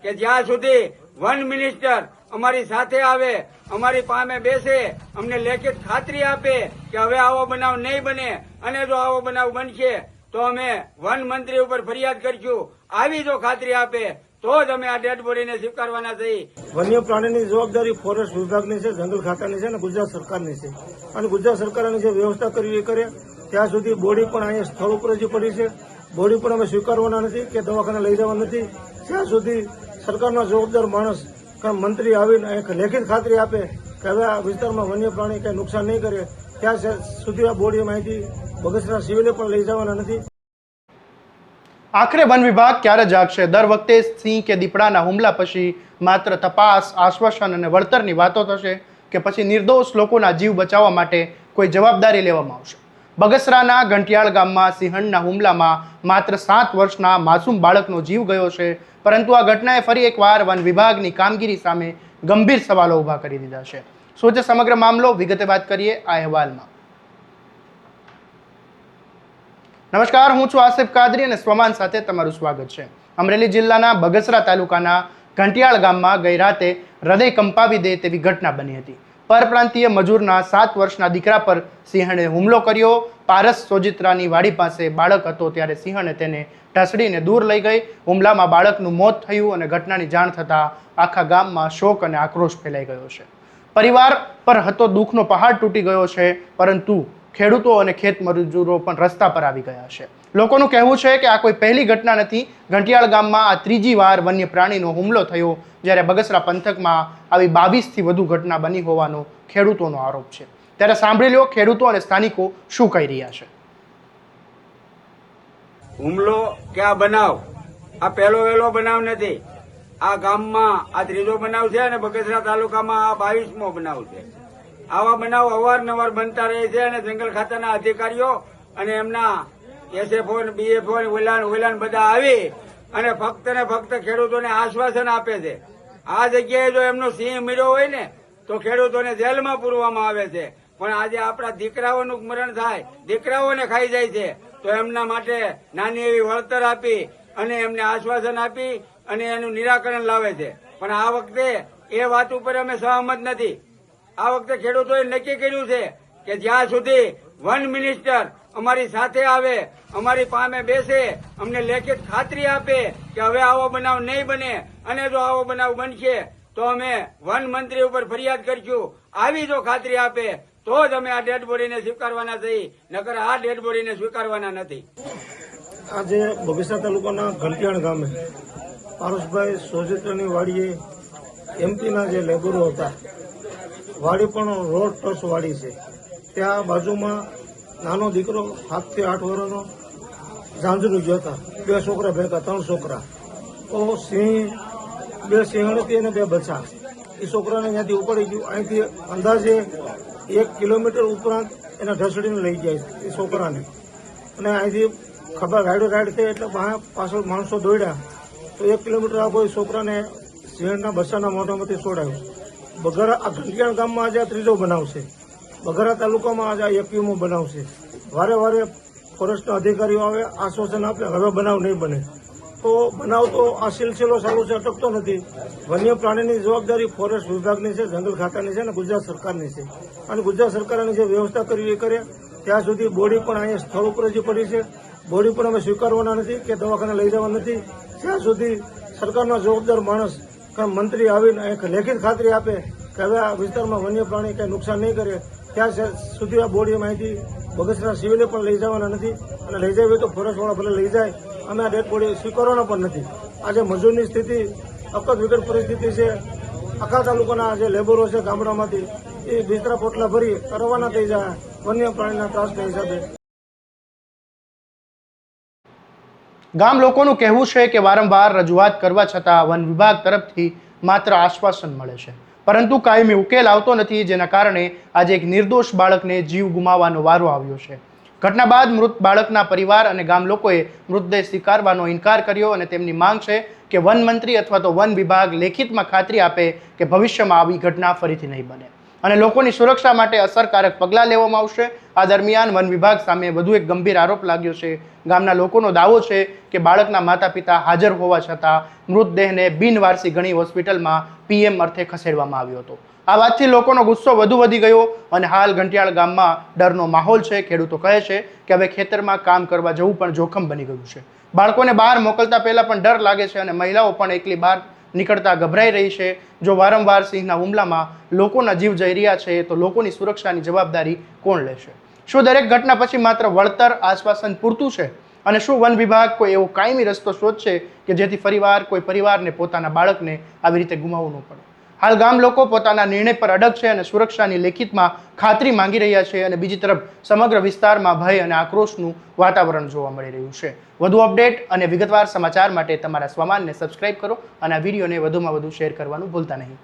કે જ્યાં સુધી વન મિનિસ્ટર અમારી સાથે આવે, અમારી પાસે બેસે, અમને લેખિત ખાતરી આપે કે હવે આવો બનાવ નહીં બને, અને જો આવો બનાવ બનશે તો અમે વન મંત્રી ઉપર ફરિયાદ કરીશું. આવી જો ખાતરી આપે તો જ અમે આ ડેડ બોડીને સ્વીકારવાના છીએ. વન્ય પ્રાણીની જવાબદારી ફોરેસ્ટ વિભાગની છે, જંગલ ખાતાની છે અને ગુજરાત સરકારની છે. અને ગુજરાત સરકારની જે વ્યવસ્થા કરવી એ કરે. ત્યાં સુધી બોડી પણ અહીંયા સ્થળ ઉપર જ પડી છે. બોડી પણ અમે સ્વીકારવાના નથી કે દવાખાને લઈ જવા નથી. ત્યાં સુધી સરકારના જવાબદાર માણસ મંત્રી આવીને એક લેખિત ખાતરી આપે કે હવે આ વિસ્તારમાં વન્ય પ્રાણી કઈ નુકસાન નહીં કરે, ત્યાં સુધી આ બોડી માહિતી બગસરા સિવિલે પણ લઈ જવાના નથી. આખરે વન વિભાગ ક્યારે જાગશે? દર વખતે સિંહ કે દીપડાના હુમલા પછી માત્ર તપાસ, આશ્વાસન અને વળતરની વાતો થશે કે પછી નિર્દોષ લોકોના જીવ બચાવવા માટે કોઈ જવાબદારી લેવામાં આવશે? બગસરાના ઘંટિયાળ ગામમાં સિંહણના હુમલામાં માત્ર 7 વર્ષના માસૂમ બાળકનો જીવ ગયો છે, પરંતુ આ ઘટનાએ ફરી એકવાર વન વિભાગની કામગીરી સામે ગંભીર સવાલો ઊભા કરી દીધા છે. શું છે સમગ્ર મામલો? વિગતે વાત કરીએ આ અહેવાલમાં. નમસ્કાર, હું છું આસિફ કાદરી અને સ્વમાન સાથે તમારું સ્વાગત છે. અમરેલી જિલ્લાના બગસરા તાલુકાના ઘંટિયાળ ગામમાં ગઈ રાતે હૃદય કંપાવી દે તેવી ઘટના બની હતી. પરપ્રાંતીય મજૂરના 7 વર્ષના દીકરા પર સિંહણે હુમલો કર્યો. પારસ સોજિત્રાની વાડી પાસે બાળક હતો ત્યારે સિંહણે તેને ઢસડીને દૂર લઈ ગઈ. હુમલામાં બાળકનું મોત થયું અને ઘટનાની જાણ થતાં આખા ગામમાં શોક અને આક્રોશ ફેલાઈ ગયો છે. પરિવાર પર હતો દુઃખનો પહાડ તૂટી ગયો છે, પરંતુ ખેડૂતો અને ખેત મજૂરો પણ રસ્તા પર આવી ગયા છે. લોકોનું કહેવું છે કે આ કોઈ પહેલી ઘટના નથી. ઘંટિયાળ ગામમાં આ ત્રીજી વાર વન્ય પ્રાણીનો હુમલો થયો, જ્યારે બગસરા પંથકમાં આવી 22થી વધુ ઘટના બની હોવાનો ખેડૂતોનો આરોપ છે. ત્યારે સાંભળી લો ખેડૂતો અને સ્થાનિકો શું કહી રહ્યા છે. હુમલો કે આ બનાવ આ પહેલો બનાવ નથી. આ ગામમાં આ ત્રીજો બનાવ છે અને બગસરા તાલુકામાં આ 22મો બનાવ છે. આવા બનાવ અવારનવાર બનતા રહે છે અને જંગલ ખાતાના અધિકારીઓ અને એમના એસએફઓ બીએફઓ ઓલાન બધા આવી અને ફક્ત ને ફક્ત ખેડૂતોને આશ્વાસન આપે છે. આ જગ્યાએ જો એમનો સિંહ મળ્યો હોય ને તો ખેડૂતોને જેલમાં પૂરવામાં આવે છે. પણ આજે આપણા દીકરાઓનું મરણ થાય, દીકરાઓને ખાઈ જાય છે, તો એમના માટે નાની એવી વળતર આપી અને એમને આશ્વાસન આપી અને એનું નિરાકરણ લાવે છે. પણ આ વખતે એ વાત ઉપર અમે સહમત નથી. આ વખતે ખેડૂતોએ નક્કી કર્યું છે કે જ્યાં સુધી વન મિનિસ્ટર અમારી સાથે આવે, અમારી પાસે બેસે, અમને લેખિત ખાતરી આપે કે હવે આવો બનાવ નહીં બને, અને જો આવો બનાવ બનશે તો અમે વન મંત્રી ઉપર ફરિયાદ કરીશું. આવી જો ખાતરી આપે તો જ અમે આ ડેડ બોડીને સ્વીકારવાના છીએ, નકર આ ડેડ બોડીને સ્વીકારવાના નથી. આજે બગસરા તાલુકાના ઘંટિયાળ ગામે પારસભાઈ સોજિત્રાની વાડીએ એમપીના જે લેબરો હતા, વાડી પણ રોડ ટચ વાડી છે, ત્યાં બાજુમાં નાનો દીકરો 7 થી 8 વર્ષનો ઝાંઝરું ગયો હતા. 2 છોકરા ભેગા, 3 છોકરા. તો સિંહ 2 સિંહણથી અને 2 બચ્ચા. એ છોકરાને ત્યાંથી ઉપાડી ગયું. અહીંથી અંદાજે 1 કિલોમીટર ઉપરાંત એને ઢસડીને લઈ જાય એ છોકરાને. અને અહીંથી ખબર રાઈડ થઈ એટલે પાછળ માણસો દોડ્યા તો 1 કિલોમીટર આગળ એ છોકરાને સિંહણના બચ્ચાના મોઢામાંથી છોડાયું. બગરા આ ઘંટિયાળ ગામમાં આજે આ ત્રીજો બનાવ છે. બગરા તાલુકામાં આજે આ 21મો બનાવ છે. વારે વારે ફોરેસ્ટના અધિકારીઓ આવે, આશ્વાસન આપે હવે બનાવ નહીં બને. તો બનાવ તો આ સિલસિલો ચાલુ છે, અટકતો નથી. વન્ય પ્રાણીની જવાબદારી ફોરેસ્ટ વિભાગની છે, જંગલ ખાતાની છે અને ગુજરાત સરકારની છે. અને ગુજરાત સરકારની જે વ્યવસ્થા કરવી એ કરે. ત્યાં સુધી બોડી પણ અહીંયા સ્થળ ઉપર જ પડી છે. બોડી પણ અમે સ્વીકારવાના નથી કે દવાખાને લઈ જવા નથી. ત્યાં સુધી સરકારના જવાબદાર માણસ મંત્રી આવીને એક લેખિત ખાતરી આપે કે હવે આ વિસ્તારમાં વન્ય પ્રાણી કઈ નુકસાન નહીં કરે, ત્યાં સુધી આ બોડી માહિતી બગસરા સિવિલે પણ લઈ જવાના નથી. અને લઈ જાય તો ફોરેસ્ટવાળા ભલે લઈ જાય, અમે આ ડેડ બોડી સ્વીકારવાના પણ નથી. આજે મજૂરની સ્થિતિ અકસ્માત વિકટ પરિસ્થિતિ છે. આખા તાલુકાના જે લેબરો છે ગામડામાંથી એ બિસ્તરા પોટલા ભરી રવાના થઈ જાય વન્ય પ્રાણીના ત્રાસના હિસાબે. ગામ લોકોનું કહેવું છે કે વારંવાર રજૂઆત કરવા છતાં વન વિભાગ તરફથી માત્ર આશ્વાસન મળે છે, પરંતુ કાયમી ઉકેલ આવતો નથી, જેના કારણે આજે એક નિર્દોષ બાળકને જીવ ગુમાવવાનો વારો આવ્યો છે. ઘટના બાદ મૃત બાળકના પરિવાર અને ગામ લોકોએ મૃતદેહ સ્વીકારવાનો ઇનકાર કર્યો અને તેમની માંગ છે કે વન મંત્રી અથવા તો વન વિભાગ લેખિતમાં ખાતરી આપે કે ભવિષ્યમાં આવી ઘટના ફરીથી નહીં બને. અને લોકોની સુરક્ષા માટે અસરકારક પગલાં લેવામાં આવશે. આ દરમિયાન વન વિભાગ સામે વધુ એક ગંભીર આરોપ લાગ્યો છે. ગામના લોકોનો દાવો છે કે બાળકના માતા પિતા હાજર હોવા છતાં મૃતદેહને બિનવારસી ગણી હોસ્પિટલમાં પીએમ અર્થે ખસેડવામાં આવ્યો હતો. આ વાતથી લોકોનો ગુસ્સો વધુ વધી ગયો અને હાલ ઘંટિયાળ ગામમાં ડરનો માહોલ છે. ખેડૂતો કહે છે કે હવે ખેતરમાં કામ કરવા જવું પણ જોખમ બની ગયું છે. બાળકોને બહાર મોકલતા પહેલા પણ ડર લાગે છે અને મહિલાઓ પણ એકલી બહાર નીકળતા ગભરાઈ રહી છે. જો વારંવાર સિંહના હુમલામાં લોકોના જીવ જઈ રહ્યા છે તો લોકોની સુરક્ષાની જવાબદારી કોણ લેશે? શું દરેક ઘટના પછી માત્ર વળતર આશ્વાસન પૂરતું છે? અને શું વન વિભાગ કોઈ એવો કાયમી રસ્તો શોધશે કે જેથી ફરીવાર કોઈ પરિવારને પોતાના બાળકને આવી રીતે ગુમાવવું ન પડે? હાલ ગામ લોકો પોતાના નિર્ણય પર અડગ છે અને સુરક્ષાની લેખિતમાં ખાતરી માંગી રહ્યા છે. અને બીજી તરફ સમગ્ર વિસ્તારમાં ભય અને આક્રોશનું વાતાવરણ જોવા મળી રહ્યું છે. વધુ અપડેટ અને વિગતવાર સમાચાર માટે તમારા સ્વમાનને સબસ્ક્રાઇબ કરો અને આ વિડીયોને વધુમાં વધુ શેર કરવાનું ભૂલતા નહીં.